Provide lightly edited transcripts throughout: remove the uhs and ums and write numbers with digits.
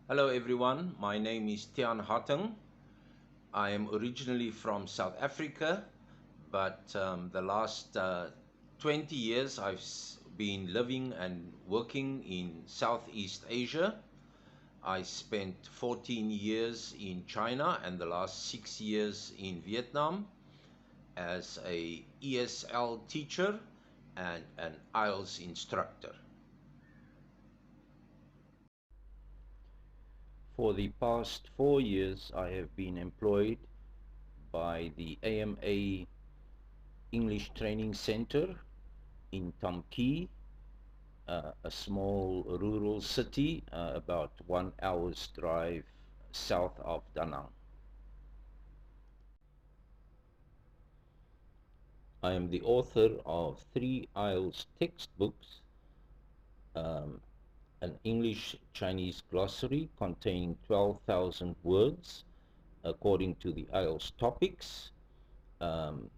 Hello everyone, my name is Tian Hateng. I am originally from South Africa, but the last 20 years I've been living and working in Southeast Asia. I spent 14 years in China and the last 6 years in Vietnam as a ESL teacher and an IELTS instructor. For the past 4 years, I have been employed by the AMA English Training Center in Tam Kỳ, a small rural city about 1 hour's drive south of Da Nang. I am the author of 3 IELTS textbooks, um, an English-Chinese glossary containing 12,000 words according to the IELTS topics, um,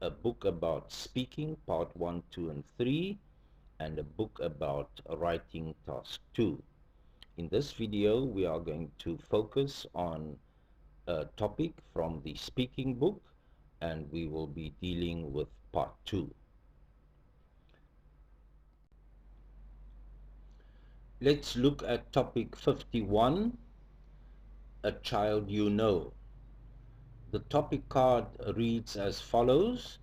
a book about speaking, part 1, 2, and 3, and a book about writing, task 2. In this video, we are going to focus on a topic from the speaking book, and we will be dealing with part 2. Let's look at topic 51, a child you know. The topic card reads as follows: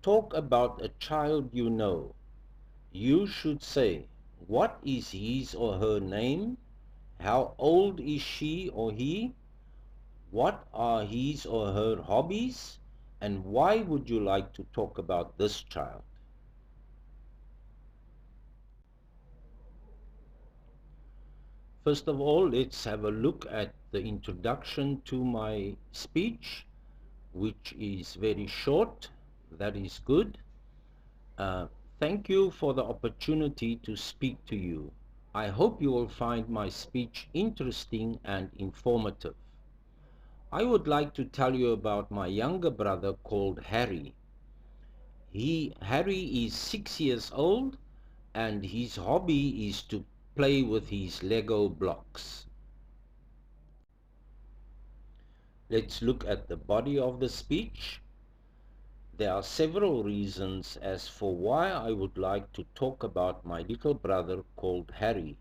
talk about a child you know. You should say, what is his or her name? How old is she or he? What are his or her hobbies? And why would you like to talk about this child? First of all, let's have a look at the introduction to my speech, which is very short. That is good. Thank you for the opportunity to speak to you. I hope you will find my speech interesting and informative. I would like to tell you about my younger brother called Harry. Harry is 6 years old and his hobby is to play with his Lego blocks. Let's look at the body of the speech. There are several reasons as for why I would like to talk about my little brother called Harry.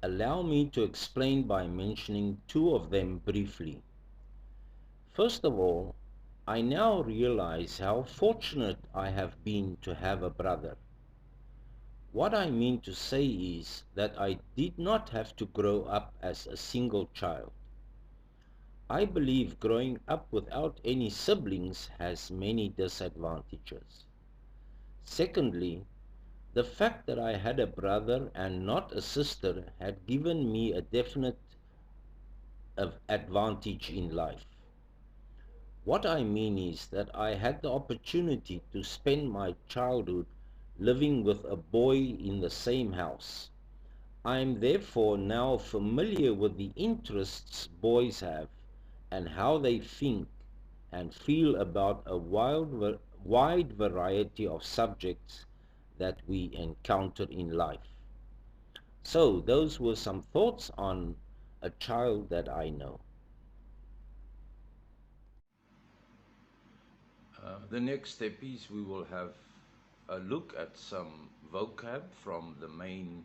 Allow me to explain by mentioning 2 of them briefly. First of all, I now realize how fortunate I have been to have a brother. What I mean to say is that I did not have to grow up as a single child. I believe growing up without any siblings has many disadvantages. Secondly, the fact that I had a brother and not a sister had given me a definite advantage in life. What I mean is that I had the opportunity to spend my childhood living with a boy in the same house. I am therefore now familiar with the interests boys have and how they think and feel about a wide variety of subjects that we encounter in life. So those were some thoughts on a child that I know. The next step is we will have a look at some vocab from the main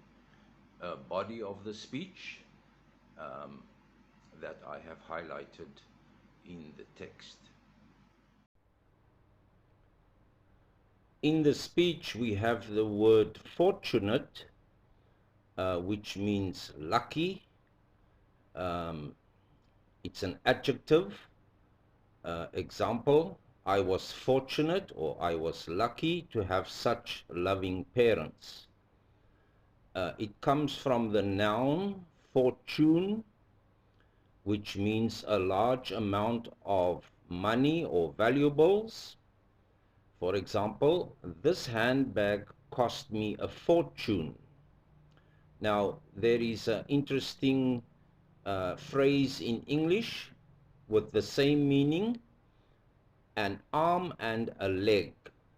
body of the speech um, that I have highlighted in the text. In the speech we have the word fortunate, which means lucky. It's an adjective. Example, I was fortunate or I was lucky to have such loving parents. It comes from the noun fortune, which means a large amount of money or valuables. For example, this handbag cost me a fortune. Now, there is an interesting phrase in English with the same meaning, an arm and a leg.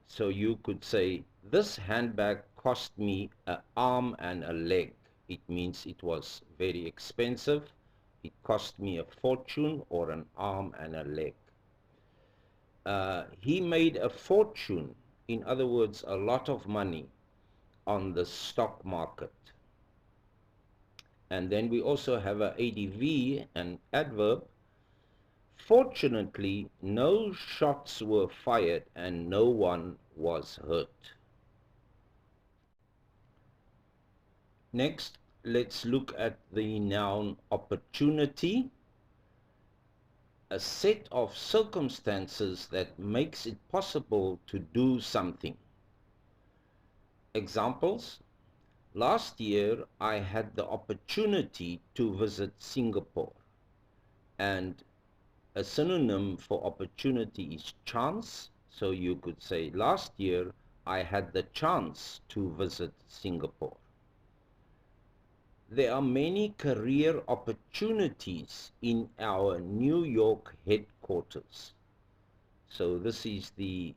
So you could say, this handbag cost me an arm and a leg. It means it was very expensive. It cost me a fortune, or an arm and a leg. He made a fortune, in other words, a lot of money on the stock market. And then we also have a ADV, an adverb. Fortunately, no shots were fired and no one was hurt. Next, let's look at the noun opportunity, a set of circumstances that makes it possible to do something. Examples: last year I had the opportunity to visit Singapore. And a synonym for opportunity is chance. So you could say, last year I had the chance to visit Singapore. There are many career opportunities in our New York headquarters. So this is the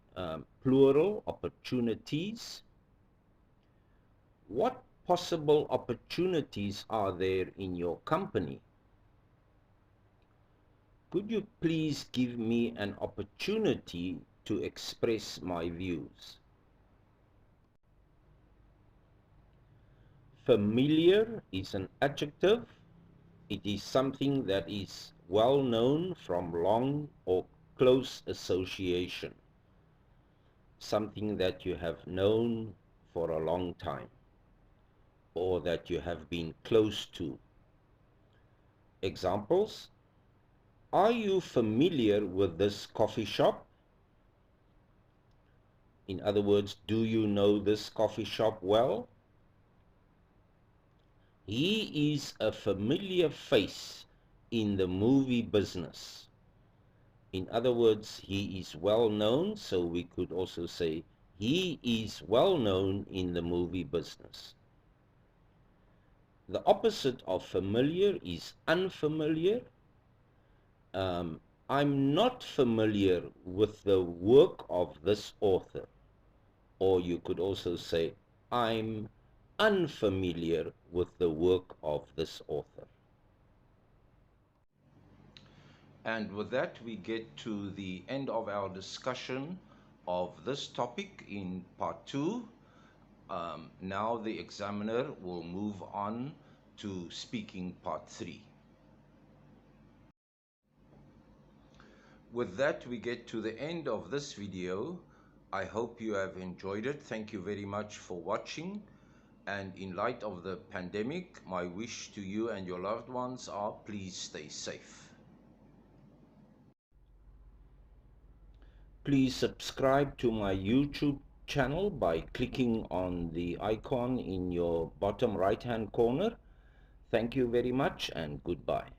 plural, opportunities. What possible opportunities are there in your company? Could you please give me an opportunity to express my views? Familiar is an adjective. It is something that is well known from long or close association. Something that you have known for a long time, or that you have been close to. Examples: are you familiar with this coffee shop? In other words, do you know this coffee shop well? He is a familiar face in the movie business. In other words, he is well known, so we could also say he is well known in the movie business. The opposite of familiar is unfamiliar. I'm not familiar with the work of this author. Or you could also say, I'm unfamiliar with the work of this author. And with that, we get to the end of our discussion of this topic in part 2. Now the examiner will move on to speaking part 3. With that, we get to the end of this video. I hope you have enjoyed it. Thank you very much for watching. And in light of the pandemic, my wish to you and your loved ones are, please stay safe. Please subscribe to my YouTube channel by clicking on the icon in your bottom right-hand corner. Thank you very much and goodbye.